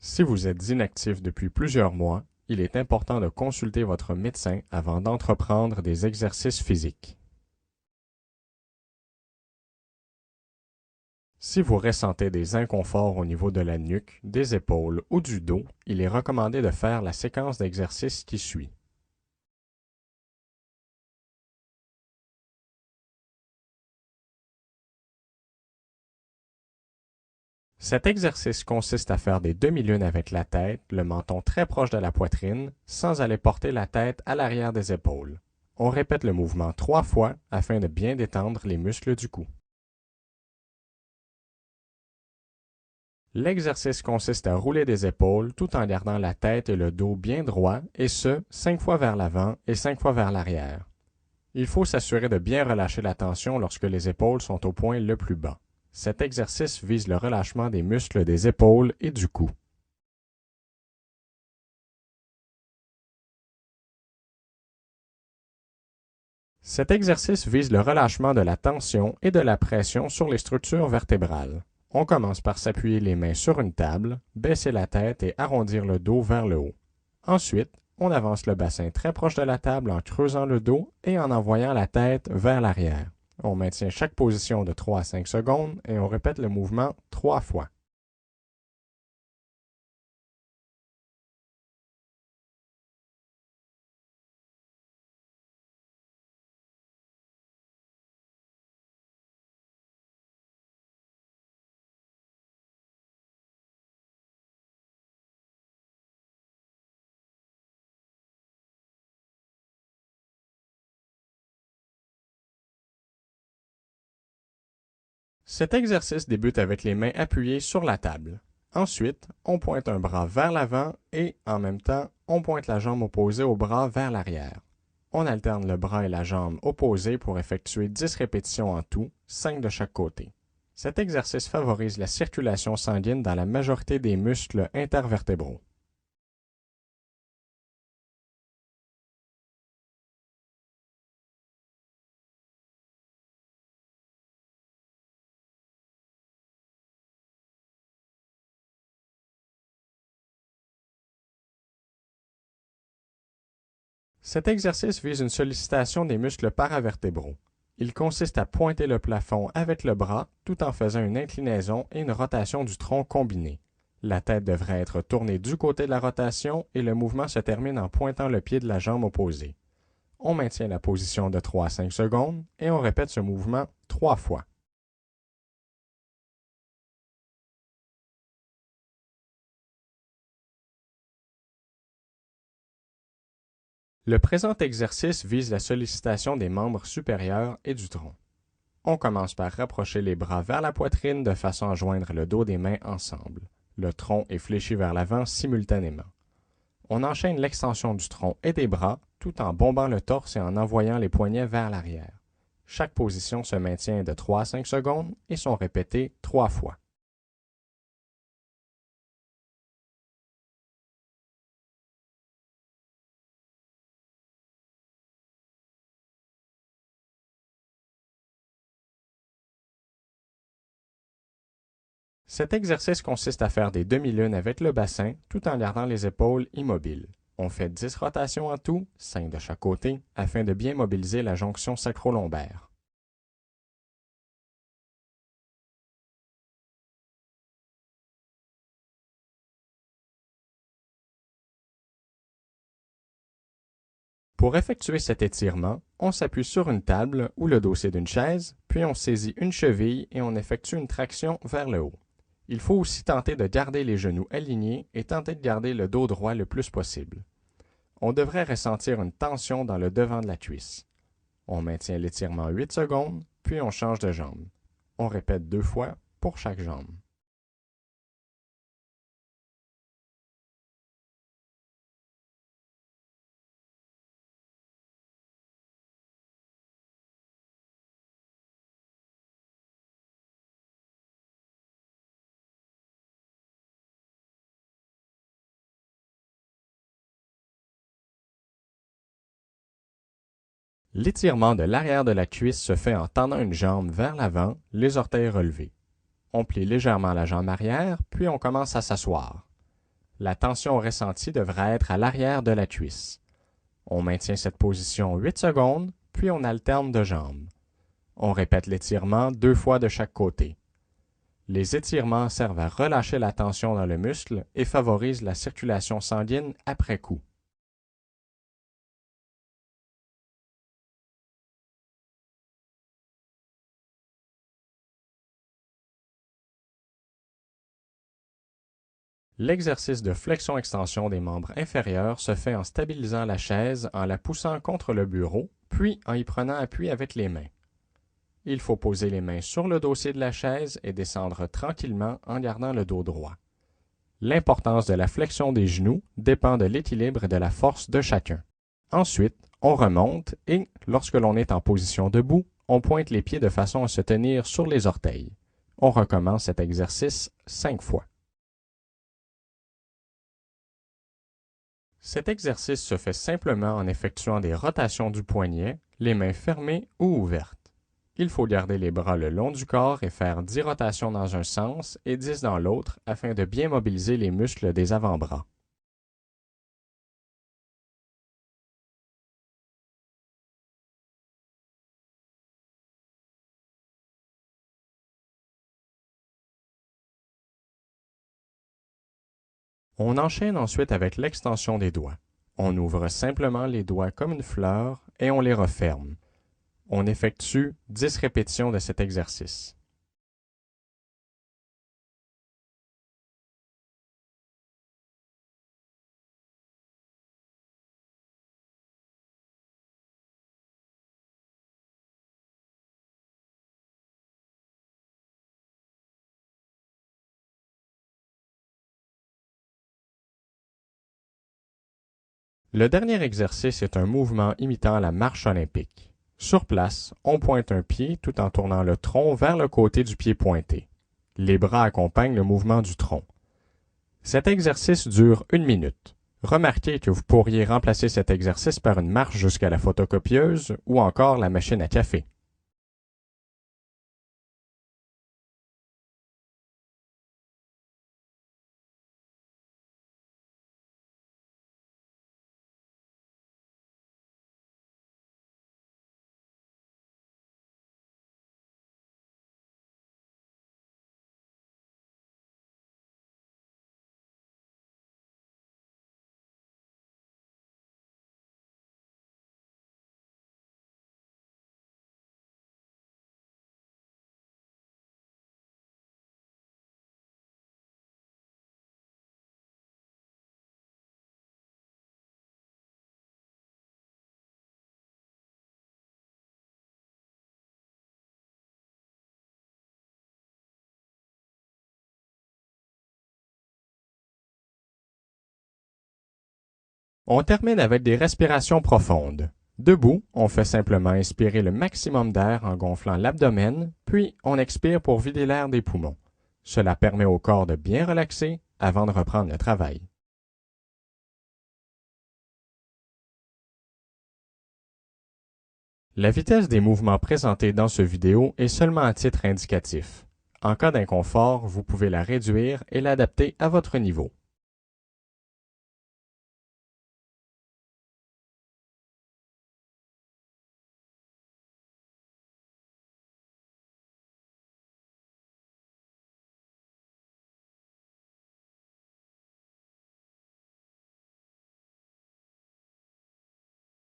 Si vous êtes inactif depuis plusieurs mois, il est important de consulter votre médecin avant d'entreprendre des exercices physiques. Si vous ressentez des inconforts au niveau de la nuque, des épaules ou du dos, il est recommandé de faire la séquence d'exercices qui suit. Cet exercice consiste à faire des demi-lunes avec la tête, le menton très proche de la poitrine, sans aller porter la tête à l'arrière des épaules. On répète le mouvement 3 fois afin de bien détendre les muscles du cou. L'exercice consiste à rouler des épaules tout en gardant la tête et le dos bien droits, et ce, 5 fois vers l'avant et 5 fois vers l'arrière. Il faut s'assurer de bien relâcher la tension lorsque les épaules sont au point le plus bas. Cet exercice vise le relâchement des muscles des épaules et du cou. Cet exercice vise le relâchement de la tension et de la pression sur les structures vertébrales. On commence par s'appuyer les mains sur une table, baisser la tête et arrondir le dos vers le haut. Ensuite, on avance le bassin très proche de la table en creusant le dos et en envoyant la tête vers l'arrière. On maintient chaque position de 3 à 5 secondes et on répète le mouvement 3 fois. Cet exercice débute avec les mains appuyées sur la table. Ensuite, on pointe un bras vers l'avant et, en même temps, on pointe la jambe opposée au bras vers l'arrière. On alterne le bras et la jambe opposée pour effectuer 10 répétitions en tout, 5 de chaque côté. Cet exercice favorise la circulation sanguine dans la majorité des muscles intervertébraux. Cet exercice vise une sollicitation des muscles paravertébraux. Il consiste à pointer le plafond avec le bras tout en faisant une inclinaison et une rotation du tronc combinée. La tête devrait être tournée du côté de la rotation et le mouvement se termine en pointant le pied de la jambe opposée. On maintient la position de 3 à 5 secondes et on répète ce mouvement 3 fois. Le présent exercice vise la sollicitation des membres supérieurs et du tronc. On commence par rapprocher les bras vers la poitrine de façon à joindre le dos des mains ensemble. Le tronc est fléchi vers l'avant simultanément. On enchaîne l'extension du tronc et des bras tout en bombant le torse et en envoyant les poignets vers l'arrière. Chaque position se maintient de 3 à 5 secondes et sont répétées 3 fois. Cet exercice consiste à faire des demi-lunes avec le bassin tout en gardant les épaules immobiles. On fait 10 rotations en tout, 5 de chaque côté, afin de bien mobiliser la jonction sacro-lombaire. Pour effectuer cet étirement, on s'appuie sur une table ou le dossier d'une chaise, puis on saisit une cheville et on effectue une traction vers le haut. Il faut aussi tenter de garder les genoux alignés et tenter de garder le dos droit le plus possible. On devrait ressentir une tension dans le devant de la cuisse. On maintient l'étirement 8 secondes, puis on change de jambe. On répète 2 fois pour chaque jambe. L'étirement de l'arrière de la cuisse se fait en tendant une jambe vers l'avant, les orteils relevés. On plie légèrement la jambe arrière, puis on commence à s'asseoir. La tension ressentie devra être à l'arrière de la cuisse. On maintient cette position 8 secondes, puis on alterne de jambes. On répète l'étirement 2 fois de chaque côté. Les étirements servent à relâcher la tension dans le muscle et favorisent la circulation sanguine après coup. L'exercice de flexion-extension des membres inférieurs se fait en stabilisant la chaise en la poussant contre le bureau, puis en y prenant appui avec les mains. Il faut poser les mains sur le dossier de la chaise et descendre tranquillement en gardant le dos droit. L'importance de la flexion des genoux dépend de l'équilibre et de la force de chacun. Ensuite, on remonte et, lorsque l'on est en position debout, on pointe les pieds de façon à se tenir sur les orteils. On recommence cet exercice 5 fois. Cet exercice se fait simplement en effectuant des rotations du poignet, les mains fermées ou ouvertes. Il faut garder les bras le long du corps et faire 10 rotations dans un sens et 10 dans l'autre afin de bien mobiliser les muscles des avant-bras. On enchaîne ensuite avec l'extension des doigts. On ouvre simplement les doigts comme une fleur et on les referme. On effectue 10 répétitions de cet exercice. Le dernier exercice est un mouvement imitant la marche olympique. Sur place, on pointe un pied tout en tournant le tronc vers le côté du pied pointé. Les bras accompagnent le mouvement du tronc. Cet exercice dure 1 minute. Remarquez que vous pourriez remplacer cet exercice par une marche jusqu'à la photocopieuse ou encore la machine à café. On termine avec des respirations profondes. Debout, on fait simplement inspirer le maximum d'air en gonflant l'abdomen, puis on expire pour vider l'air des poumons. Cela permet au corps de bien relaxer avant de reprendre le travail. La vitesse des mouvements présentés dans ce vidéo est seulement à titre indicatif. En cas d'inconfort, vous pouvez la réduire et l'adapter à votre niveau.